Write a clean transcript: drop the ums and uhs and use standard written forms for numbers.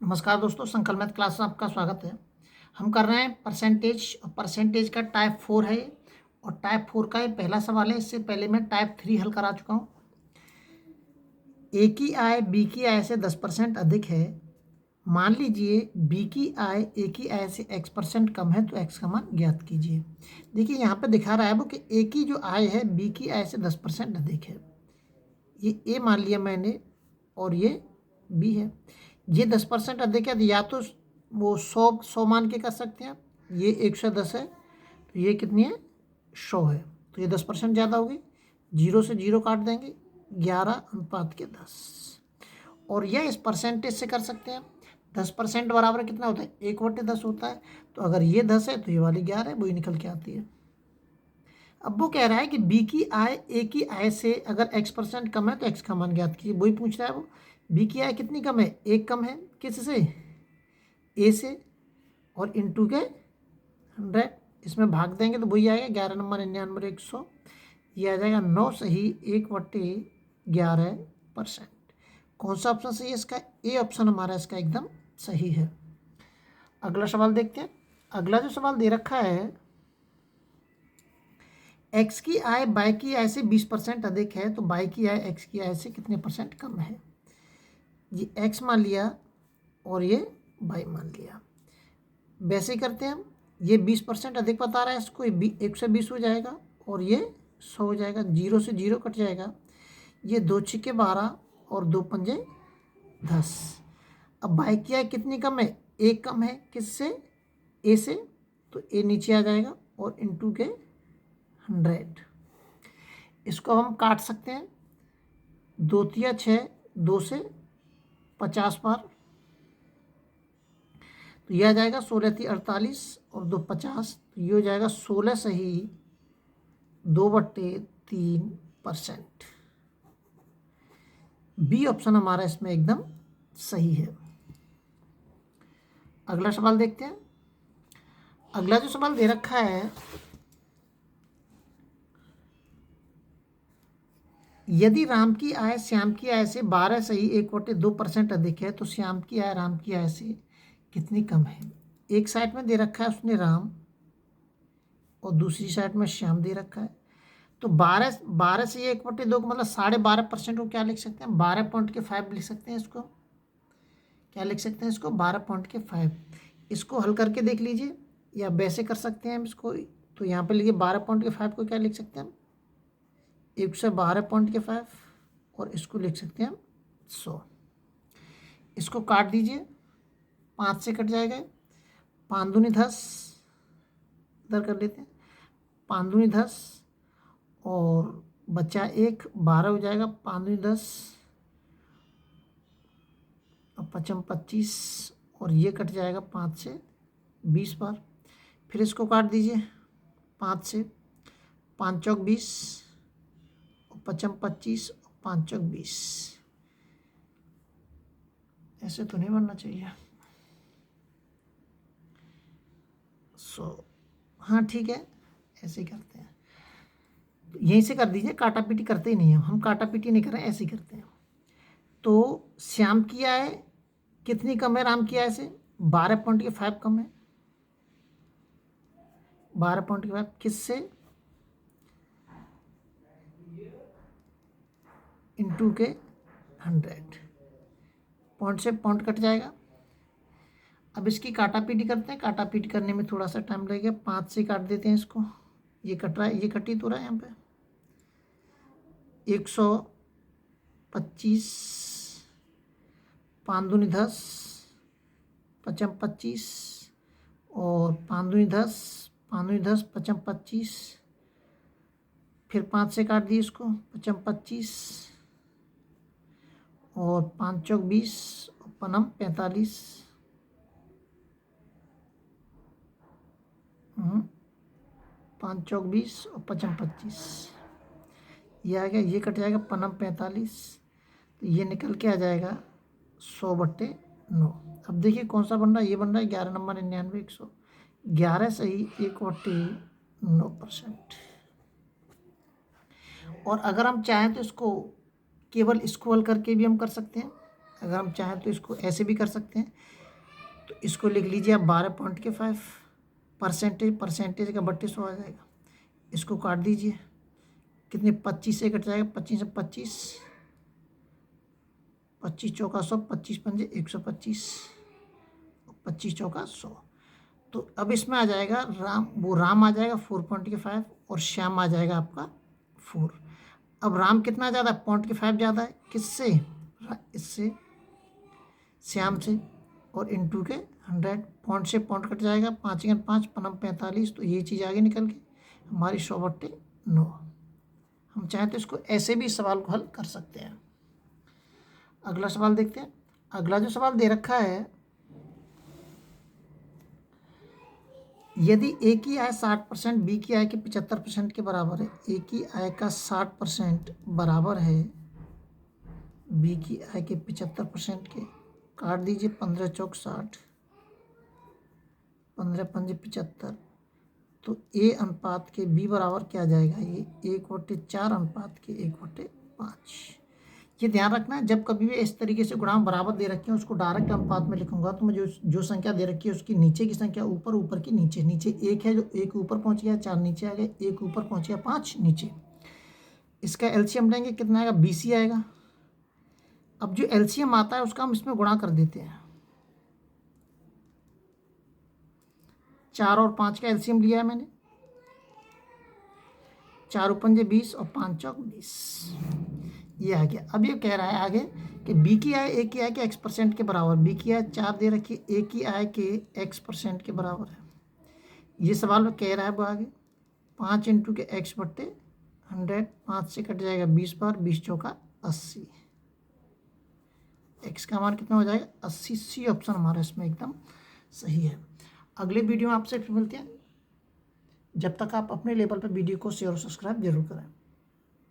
नमस्कार दोस्तों, संकल्प मैथ क्लास में आपका स्वागत है। हम कर रहे हैं परसेंटेज और परसेंटेज का टाइप 4 है और टाइप 4 का ये पहला सवाल है। इससे पहले मैं टाइप 3 हल करा चुका हूँ। ए की आय बी की आय से 10% अधिक है। मान लीजिए बी की आय ए की आय से x% कम है, तो x का मान ज्ञात कीजिए। देखिए यहाँ पे दिखा रहा है वो कि ए की जो आय है बी की आय से 10% अधिक है। ये ए मान लिया मैंने और ये बी है। ये 10% अधिक है, तो या तो वो 100 मान के कर सकते हैं। ये 110 है, तो ये कितनी है 100 है, तो ये 10% ज़्यादा होगी। 0 से 0 काट देंगे, 11:10। और यह इस परसेंटेज से कर सकते हैं। 10% बराबर कितना होता है 1/10 होता है। तो अगर ये 10 है तो ये वाली 11 है, वही निकल के आती है। अब वो कह रहा है कि बी की आय ए की आय से अगर x% कम है तो x का मान ज्ञात कीजिए। वही पूछ रहा है वो। बी की आय कितनी कम है, 1 कम है। किससे, ए से, और इंटू के 100। इसमें भाग देंगे तो वही आएगा 11 नंबर 99 100। ये आ जाएगा 9 सही 1/11%। कौन सा ऑप्शन सही है इसका, ए ऑप्शन हमारा इसका एकदम सही है। अगला सवाल देखते हैं। अगला जो सवाल दे रखा है, एक्स की आय बाई की आय से 20% अधिक है, तो बाई की आय एक्स की आय से कितने परसेंट कम है। ये एक्स मान लिया और ये बाई मान लिया। वैसे ही करते हैं हम। ये 20% अधिक बता रहा है, इसको 120 हो जाएगा और ये 100 हो जाएगा। 0 से 0 कट जाएगा। ये 2 छिक्के 12 और 2 पंजे 10। अब बाई की आय कितनी कम है, 1 कम है। किससे, ए से, तो ए नीचे आ जाएगा और इंटू के 100। इसको हम काट सकते हैं। 2 तिया 6, 2 से 50 बार, तो यह आ जाएगा 16 × 48 और 2 50, तो ये हो जाएगा 16 सही 2/3%। बी ऑप्शन हमारा इसमें एकदम सही है। अगला सवाल देखते हैं। अगला जो सवाल दे रखा है, यदि राम की आय श्याम की आय से 12 सही 1/2% अधिक है, तो श्याम की आय राम की आय से कितनी कम है। एक साइड में दे रखा है उसने राम और दूसरी साइड में श्याम दे रखा है। तो 12 से 1/2 को मतलब 12.5% को क्या लिख सकते हैं, 12.5 लिख सकते हैं इसको। क्या लिख सकते हैं इसको, 12.5। इसको हल करके देख लीजिए, या वैसे कर सकते हैं हम इसको। तो यहाँ पे लिखिए 12.5 को क्या लिख सकते हैं हम, 112.5, और इसको लिख सकते हैं हम 100। इसको काट दीजिए, 5 से कट जाएगा। 5 दूनी 10, इधर कर लेते हैं। 5 दूनी 10 और बचा 1, 12 हो जाएगा। 5 दूनी 10 और 5 25, और ये कट जाएगा 5 से 20 बार। फिर इसको काट दीजिए 5 से। 5 चौक 20 और 5 25 और 5 चौक 20। ऐसे तो नहीं बनना चाहिए। हाँ ठीक है, ऐसे ही करते हैं। यहीं से कर दीजिए, काटा पीटी करते ही नहीं है हम, काटा पीटी नहीं कर रहे हैं, ऐसे ही करते हैं। तो श्याम की आय कितनी कम है राम की आय से, 12.5 कम है। 12.5 किससे, इंटू के 100। पॉइंट से पॉइंट कट जाएगा। अब इसकी काटा पीटी करते हैं। काटा पीटी करने में थोड़ा सा टाइम लगेगा। 5 से काट देते हैं इसको। ये कट रहा है, ये कट ही तो रहा है यहाँ पे। 125, 5 दूनी 10, 5 25 और 5 दूनी 10, 5 दूनी 10, 5 25। फिर 5 से काट दिए इसको, 5 25 और 5 चौक 20 और 5 45। 5 चौक 20 और 5 25, ये आ गया। ये कट जाएगा 5 45, तो ये निकल के आ जाएगा 100/9। अब देखिए कौन सा बन रहा है, ये बन रहा है 11 नंबर 99 100। 11 सही 1/9%। और अगर हम चाहें तो इसको केवल इसको हल करके भी हम कर सकते हैं। अगर हम चाहें तो इसको ऐसे भी कर सकते हैं। तो इसको लिख लीजिए आप 12.5 परसेंटेज का 3200 आ जाएगा। इसको काट दीजिए, कितने 25 से कट जाएगा, 25 से 25, 25 चौका 100, 25 पंजे 125, 25 चौका 100। तो अब इसमें आ जाएगा राम आ जाएगा 4.5 और श्याम आ जाएगा आपका 4। अब राम कितना ज़्यादा है, 0.5 ज़्यादा है किससे, इससे, श्याम से, और इंटू के 100, पॉइंट से पॉइंट कट जाएगा, 5 × 5 = 45। तो ये चीज़ आगे निकल गई हमारी 100/9। हम चाहें तो इसको ऐसे भी सवाल को हल कर सकते हैं। अगला सवाल देखते हैं। अगला जो सवाल दे रखा है, यदि ए की आय 60% बी की आय के 75% के बराबर है, ए की आय का 60% बराबर है बी की आय के 75% के, काट दीजिए 15 चौक 60, 15 पंजे 75। तो ए अनुपात के बी बराबर क्या जाएगा, ये 1/4 अनुपात के 1/5। ये ध्यान रखना है, जब कभी भी इस तरीके से गुणांक बराबर दे रखे हैं उसको डायरेक्ट अनुपात में लिखूंगा तो मैं जो संख्या दे रखी है उसकी नीचे की संख्या ऊपर, ऊपर की नीचे, नीचे 1 है जो 1 ऊपर पहुंच गया, 4 नीचे आ गए, 1 ऊपर पहुंच गया, 5 नीचे। इसका एलसीएम लेंगे, कितना आएगा, 20 ही आएगा। अब जो एलसीएम आता है उसका हम इसमें गुणा कर देते हैं। 4 और 5 का एलसीएम लिया है मैंने, 4 पंजे 20 और 5 चौक 20, ये आ गया। अब ये कह रहा है आगे कि बी की आय ए की आय के x% के बराबर, बी की आय 4 दे रखी है, ए की आय के x% के बराबर है। ये सवाल में कह रहा है वो आगे 5 × के x/100, 5 से कट जाएगा 20 बार, 20 चौका 80, x का मान कितना हो जाएगा 80। सी ऑप्शन हमारा इसमें एकदम सही है। अगले वीडियो में आपसे फिर मिलते हैं। जब तक आप अपने लेवल पर वीडियो को शेयर और सब्सक्राइब जरूर करें।